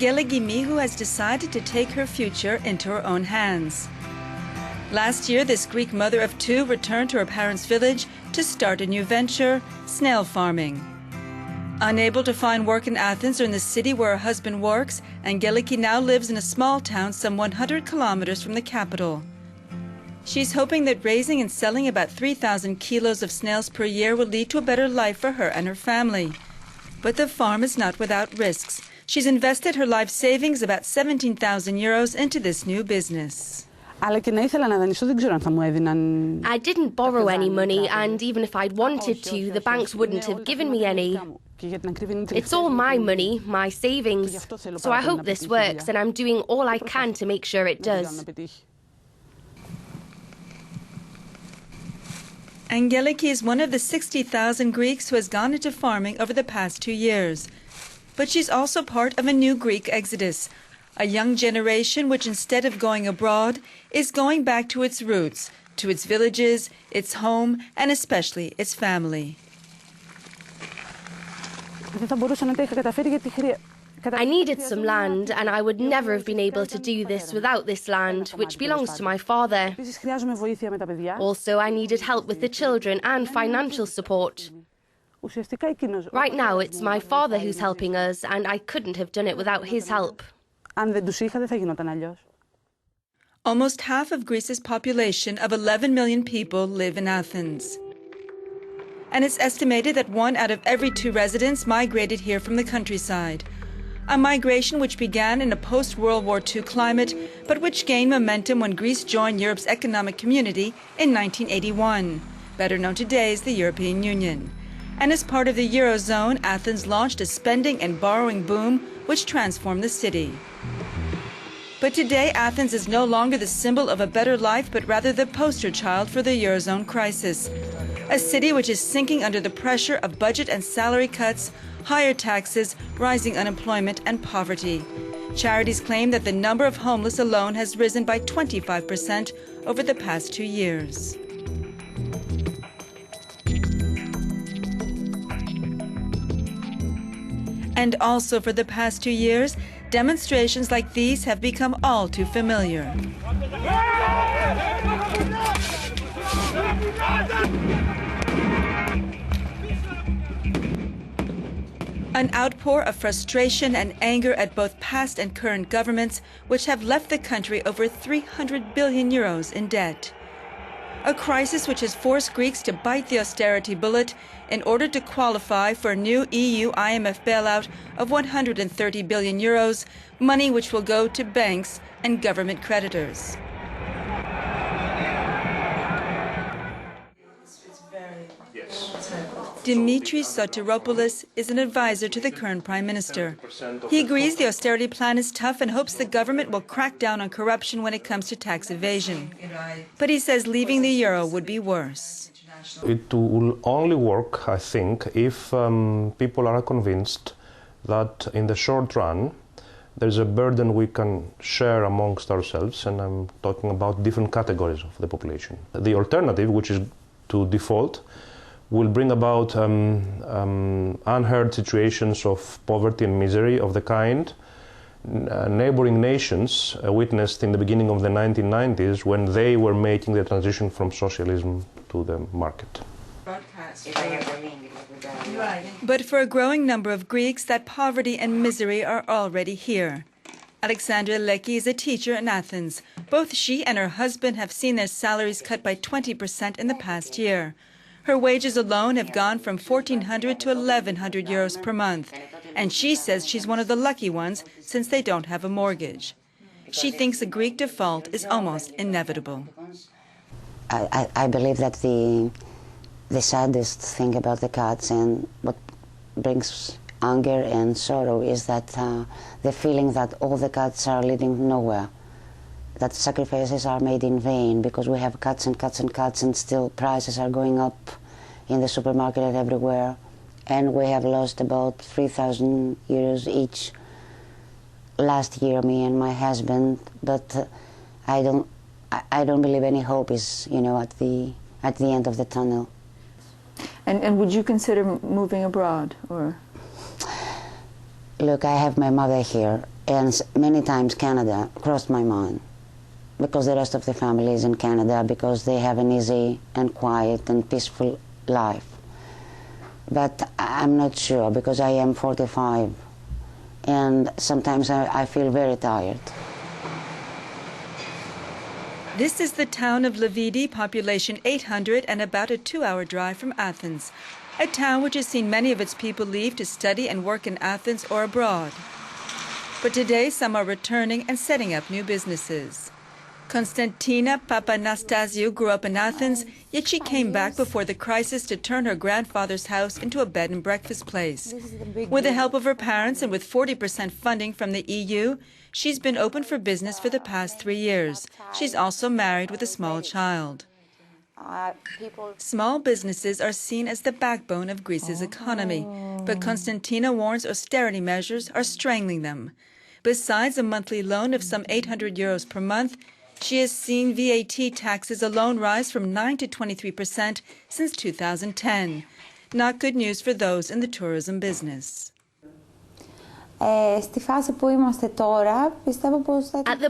Angeliki who has decided to take her future into her own hands. Last year, this Greek mother of two returned to her parents' village to start a new venture, snail farming. Unable to find work in Athens or in the city where her husband works, Angeliki now lives in a small town some 100 kilometers from the capital. She's hoping that raising and selling about 3,000 kilos of snails per year will lead to a better life for her and her family. But the farm is not without risks. She's invested her life savings, about 17,000 euros, into this new business. I didn't borrow any money, and even if I'd wanted to, the banks wouldn't have given me any. It's all my money, my savings. So I hope this works, and I'm doing all I can to make sure it does. Angeliki is one of the 60,000 Greeks who has gone into farming over the past 2 years. But she's also part of a new Greek exodus, a young generation which, instead of going abroad, is going back to its roots, to its villages, its home, and especially its family. I needed some land, and I would never have been able to do this without this land, which belongs to my father. Also, I needed help with the children and financial support. Right now, it's my father who's helping us, and I couldn't have done it without his help. Almost half of Greece's population of 11 million people live in Athens. And it's estimated that 1 out of every 2 residents migrated here from the countryside. A migration which began in a post-World War II climate, but which gained momentum when Greece joined Europe's economic community in 1981, better known today as the European Union. And as part of the Eurozone, Athens launched a spending and borrowing boom which transformed the city. But today, Athens is no longer the symbol of a better life, but rather the poster child for the Eurozone crisis. A city which is sinking under the pressure of budget and salary cuts, higher taxes, rising unemployment, and poverty. Charities claim that the number of homeless alone has risen by 25% over the past 2 years. And also for the past 2 years, demonstrations like these have become all too familiar. An outpour of frustration and anger at both past and current governments, which have left the country over 300 billion euros in debt. A crisis which has forced Greeks to bite the austerity bullet in order to qualify for a new EU-IMF bailout of 130 billion euros, money which will go to banks and government creditors. Dimitris Sotiropoulos is an advisor to the current Prime Minister. He agrees the austerity plan is tough and hopes the government will crack down on corruption when it comes to tax evasion. But he says leaving the euro would be worse. It will only work, I think, if people are convinced that in the short run there's a burden we can share amongst ourselves, and I'm talking about different categories of the population. The alternative, which is to default, will bring about unheard situations of poverty and misery of the kind neighboring nations witnessed in the beginning of the 1990s when they were making the transition from socialism to the market. But for a growing number of Greeks, that poverty and misery are already here. Angeliki is a teacher in Athens. Both she and her husband have seen their salaries cut by 20% in the past year. Her wages alone have gone from 1,400 to 1,100 euros per month, and she says she's one of the lucky ones since they don't have a mortgage. She thinks a Greek default is almost inevitable. I believe that the saddest thing about the cuts and what brings anger and sorrow is that the feeling that all the cuts are leading nowhere, that sacrifices are made in vain because we have cuts and cuts and cuts and still prices are going up in the supermarket and everywhere, and we have lost about 3,000 euros each last year, me and my husband, but I don't believe any hope is, at the end of the tunnel. And would you consider moving abroad, or? Look, I have my mother here, and many times Canada crossed my mind, because the rest of the family is in Canada, because they have an easy and quiet and peaceful life. But I'm not sure, because I am 45, and sometimes I feel very tired. This is the town of Levidi, population 800 and about a 2-hour drive from Athens. A town which has seen many of its people leave to study and work in Athens or abroad. But today some are returning and setting up new businesses. Konstantina Papanastasiou grew up in Athens, yet she came back before the crisis to turn her grandfather's house into a bed and breakfast place. With the help of her parents and with 40% funding from the EU, she's been open for business for the past 3 years. She's also married with a small child. Small businesses are seen as the backbone of Greece's economy, but Konstantina warns austerity measures are strangling them. Besides a monthly loan of some 800 euros per month, she has seen VAT taxes alone rise from 9 to 23% since 2010. Not good news for those in the tourism business. At the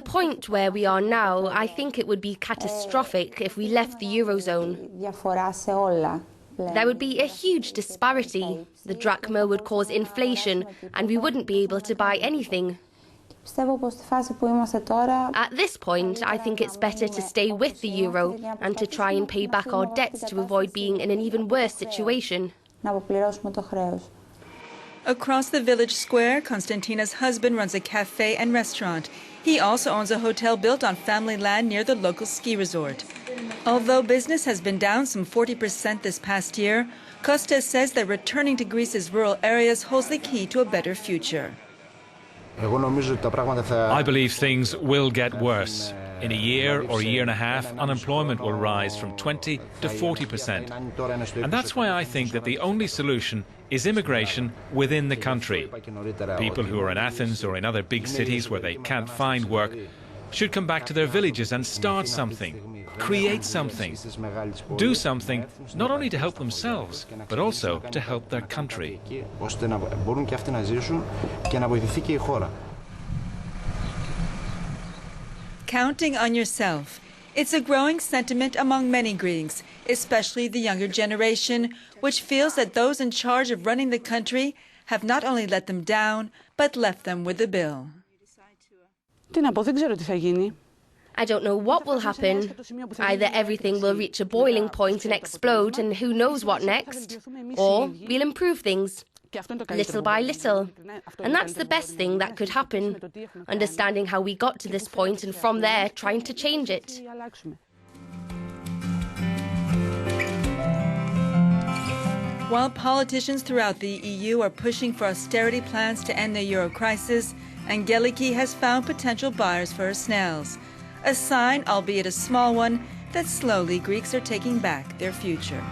point where we are now, I think it would be catastrophic if we left the Eurozone. There would be a huge disparity. The drachma would cause inflation, and we wouldn't be able to buy anything. At this point, I think it's better to stay with the euro and to try and pay back our debts to avoid being in an even worse situation. Across the village square, Konstantina's husband runs a cafe and restaurant. He also owns a hotel built on family land near the local ski resort. Although business has been down some 40% this past year, Kostas says that returning to Greece's rural areas holds the key to a better future. I believe things will get worse. In a year or a year and a half, unemployment will rise from 20 to 40%. And that's why I think that the only solution is immigration within the country. People who are in Athens or in other big cities where they can't find work should come back to their villages and start something, create something, do something not only to help themselves, but also to help their country. Counting on yourself. It's a growing sentiment among many Greeks, especially the younger generation, which feels that those in charge of running the country have not only let them down, but left them with the bill. I don't know what will happen. Either everything will reach a boiling point and explode, and who knows what next, or we'll improve things, little by little. And that's the best thing that could happen, understanding how we got to this point and from there trying to change it. While politicians throughout the EU are pushing for austerity plans to end the euro crisis, Angeliki has found potential buyers for her snails. A sign, albeit a small one, that slowly Greeks are taking back their future.